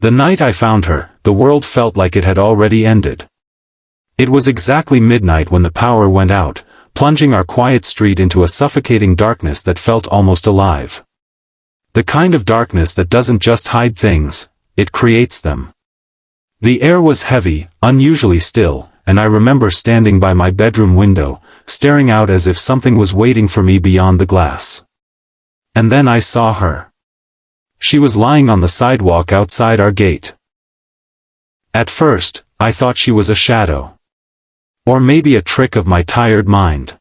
The night I found her, the world felt like it had already ended. It was exactly midnight when the power went out, plunging our quiet street into a suffocating darkness that felt almost alive. The kind of darkness that doesn't just hide things, it creates them. The air was heavy, unusually still, and I remember standing by my bedroom window, staring out as if something was waiting for me beyond the glass. And then I saw her. She was lying on the sidewalk outside our gate. At first, I thought she was a shadow. Or maybe a trick of my tired mind.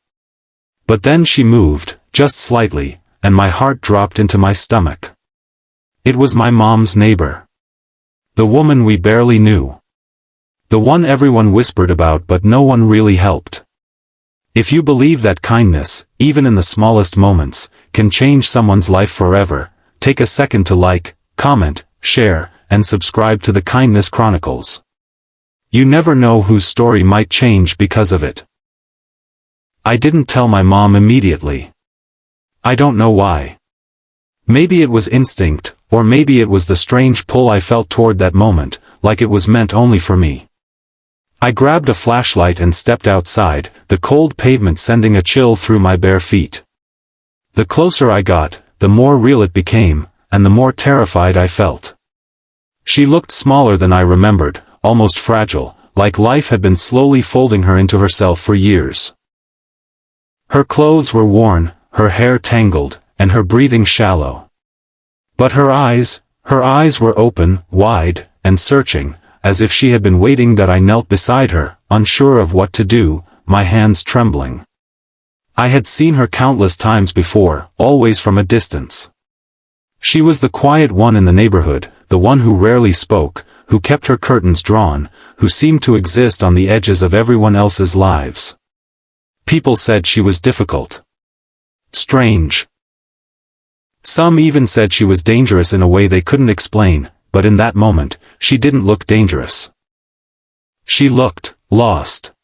But then she moved, just slightly, and my heart dropped into my stomach. It was my mom's neighbor. The woman we barely knew. The one everyone whispered about but no one really helped. If you believe that kindness, even in the smallest moments, can change someone's life forever, take a second to like, comment, share, and subscribe to the Kindness Chronicles. You never know whose story might change because of it. I didn't tell my mom immediately. I don't know why. Maybe it was instinct, or maybe it was the strange pull I felt toward that moment, like it was meant only for me. I grabbed a flashlight and stepped outside, the cold pavement sending a chill through my bare feet. The closer I got, the more real it became, and the more terrified I felt. She looked smaller than I remembered, almost fragile, like life had been slowly folding her into herself for years. Her clothes were worn, her hair tangled, and her breathing shallow. But her eyes were open, wide, and searching, as if she had been waiting. That I knelt beside her, unsure of what to do, my hands trembling. I had seen her countless times before, always from a distance. She was the quiet one in the neighborhood, the one who rarely spoke, who kept her curtains drawn, who seemed to exist on the edges of everyone else's lives. People said she was difficult. Strange. Some even said she was dangerous in a way they couldn't explain, but in that moment, she didn't look dangerous. She looked lost.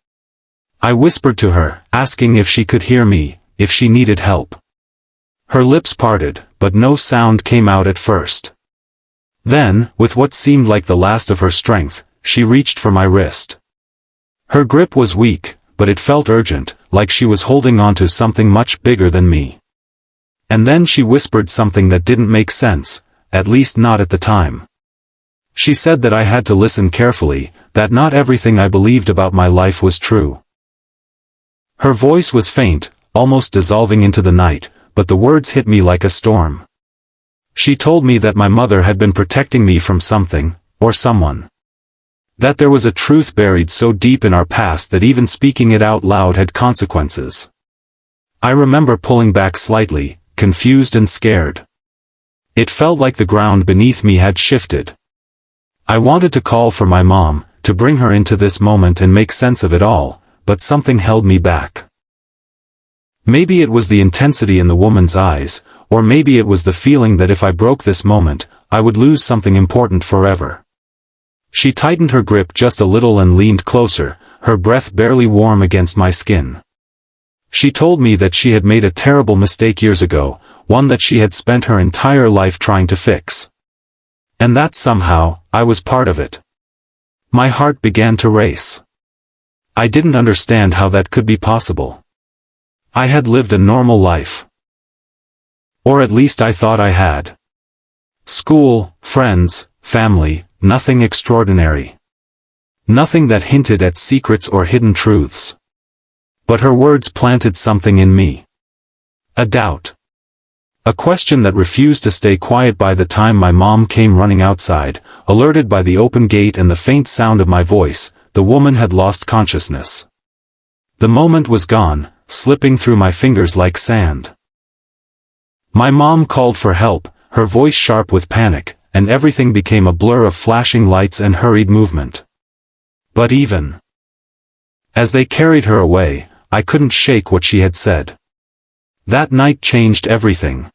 I whispered to her, asking if she could hear me, if she needed help. Her lips parted, but no sound came out at first. Then, with what seemed like the last of her strength, she reached for my wrist. Her grip was weak, but it felt urgent, like she was holding on to something much bigger than me. And then she whispered something that didn't make sense, at least not at the time. She said that I had to listen carefully, that not everything I believed about my life was true. Her voice was faint, almost dissolving into the night, but the words hit me like a storm. She told me that my mother had been protecting me from something, or someone. That there was a truth buried so deep in our past that even speaking it out loud had consequences. I remember pulling back slightly, confused and scared. It felt like the ground beneath me had shifted. I wanted to call for my mom, to bring her into this moment and make sense of it all, but something held me back. Maybe it was the intensity in the woman's eyes, or maybe it was the feeling that if I broke this moment, I would lose something important forever. She tightened her grip just a little and leaned closer, her breath barely warm against my skin. She told me that she had made a terrible mistake years ago, one that she had spent her entire life trying to fix. And that somehow, I was part of it. My heart began to race. I didn't understand how that could be possible. I had lived a normal life. Or at least I thought I had. School, friends, family, nothing extraordinary. Nothing that hinted at secrets or hidden truths. But her words planted something in me. A doubt. A question that refused to stay quiet. By the time my mom came running outside, alerted by the open gate and the faint sound of my voice, the woman had lost consciousness. The moment was gone, slipping through my fingers like sand. My mom called for help, her voice sharp with panic, and everything became a blur of flashing lights and hurried movement. But even as they carried her away, I couldn't shake what she had said. That night changed everything.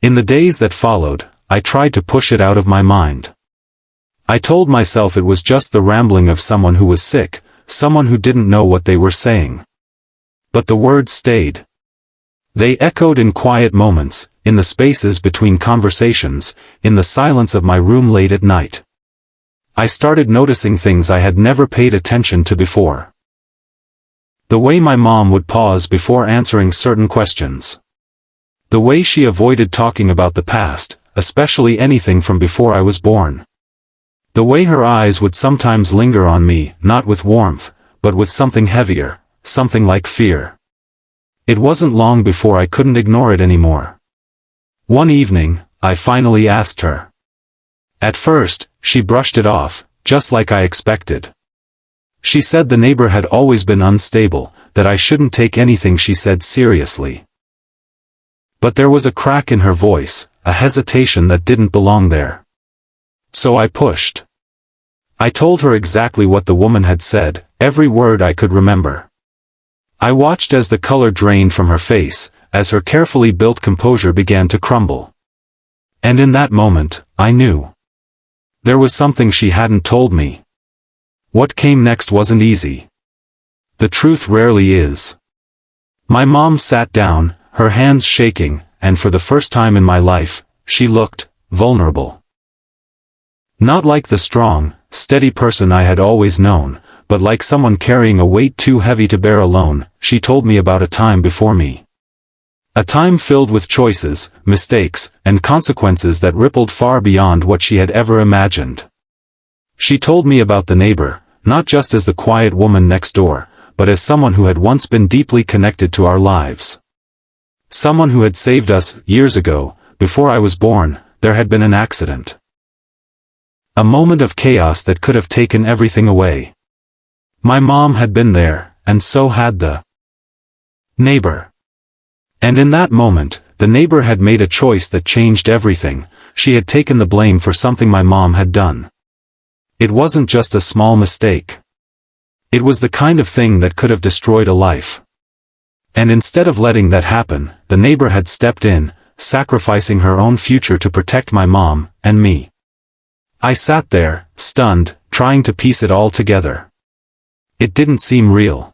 In the days that followed, I tried to push it out of my mind. I told myself it was just the rambling of someone who was sick, someone who didn't know what they were saying. But the words stayed. They echoed in quiet moments, in the spaces between conversations, in the silence of my room late at night. I started noticing things I had never paid attention to before. The way my mom would pause before answering certain questions. The way she avoided talking about the past, especially anything from before I was born. The way her eyes would sometimes linger on me, not with warmth, but with something heavier, something like fear. It wasn't long before I couldn't ignore it anymore. One evening, I finally asked her. At first, she brushed it off, just like I expected. She said the neighbor had always been unstable, that I shouldn't take anything she said seriously. But there was a crack in her voice, a hesitation that didn't belong there. So I pushed. I told her exactly what the woman had said, every word I could remember. I watched as the color drained from her face, as her carefully built composure began to crumble. And in that moment, I knew. There was something she hadn't told me. What came next wasn't easy. The truth rarely is. My mom sat down, her hands shaking, and for the first time in my life, she looked vulnerable. Not like the strong, steady person I had always known, but like someone carrying a weight too heavy to bear alone. She told me about a time before me. A time filled with choices, mistakes, and consequences that rippled far beyond what she had ever imagined. She told me about the neighbor, not just as the quiet woman next door, but as someone who had once been deeply connected to our lives. Someone who had saved us. Years ago, before I was born, there had been an accident. A moment of chaos that could have taken everything away. My mom had been there, and so had the neighbor. And in that moment, the neighbor had made a choice that changed everything. She had taken the blame for something my mom had done. It wasn't just a small mistake. It was the kind of thing that could have destroyed a life. And instead of letting that happen, the neighbor had stepped in, sacrificing her own future to protect my mom and me. I sat there, stunned, trying to piece it all together. It didn't seem real.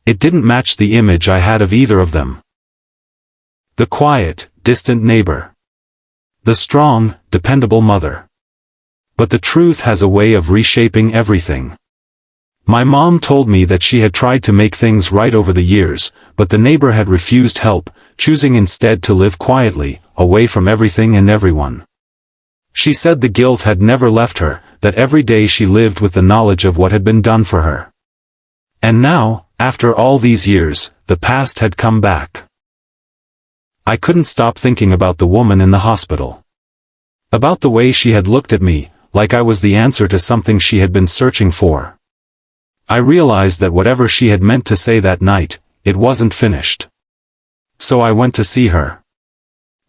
It didn't match the image I had of either of them. The quiet, distant neighbor. The strong, dependable mother. But the truth has a way of reshaping everything. My mom told me that she had tried to make things right over the years, but the neighbor had refused help, choosing instead to live quietly, away from everything and everyone. She said the guilt had never left her, that every day she lived with the knowledge of what had been done for her. And now, after all these years, the past had come back. I couldn't stop thinking about the woman in the hospital. About the way she had looked at me, like I was the answer to something she had been searching for. I realized that whatever she had meant to say that night, it wasn't finished. So I went to see her.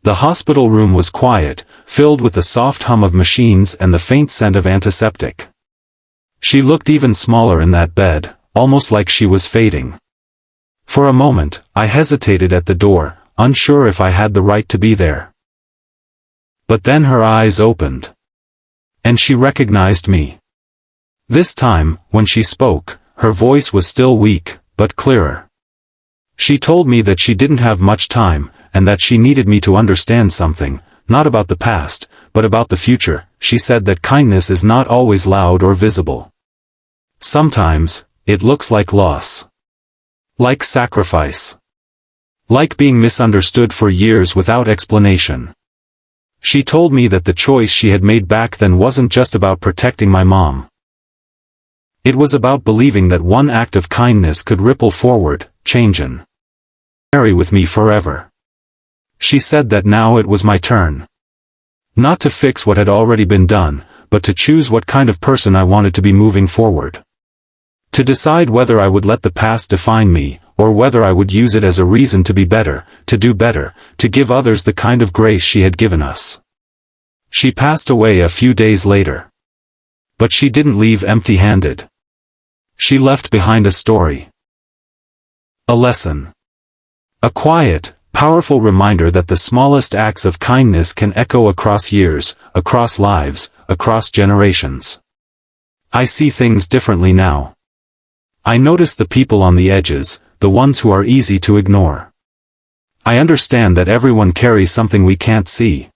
The hospital room was quiet, filled with the soft hum of machines and the faint scent of antiseptic. She looked even smaller in that bed, almost like she was fading. For a moment, I hesitated at the door, unsure if I had the right to be there. But then her eyes opened. And she recognized me. This time, when she spoke, her voice was still weak, but clearer. She told me that she didn't have much time, and that she needed me to understand something, not about the past, but about the future. She said that kindness is not always loud or visible. Sometimes, it looks like loss. Like sacrifice. Like being misunderstood for years without explanation. She told me that the choice she had made back then wasn't just about protecting my mom. It was about believing that one act of kindness could ripple forward, change and carry with me forever. She said that now it was my turn. Not to fix what had already been done, but to choose what kind of person I wanted to be moving forward. To decide whether I would let the past define me, or whether I would use it as a reason to be better, to do better, to give others the kind of grace she had given us. She passed away a few days later. But she didn't leave empty-handed. She left behind a story. A lesson. A quiet, powerful reminder that the smallest acts of kindness can echo across years, across lives, across generations. I see things differently now. I notice the people on the edges, the ones who are easy to ignore. I understand that everyone carries something we can't see.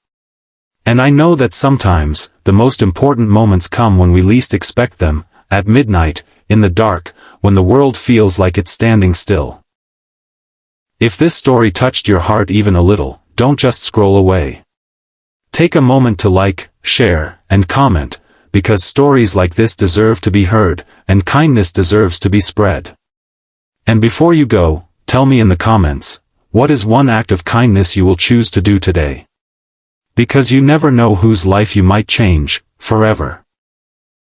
And I know that sometimes, the most important moments come when we least expect them, at midnight, in the dark, when the world feels like it's standing still. If this story touched your heart even a little, don't just scroll away. Take a moment to like, share, and comment, because stories like this deserve to be heard, and kindness deserves to be spread. And before you go, tell me in the comments, what is one act of kindness you will choose to do today? Because you never know whose life you might change, forever.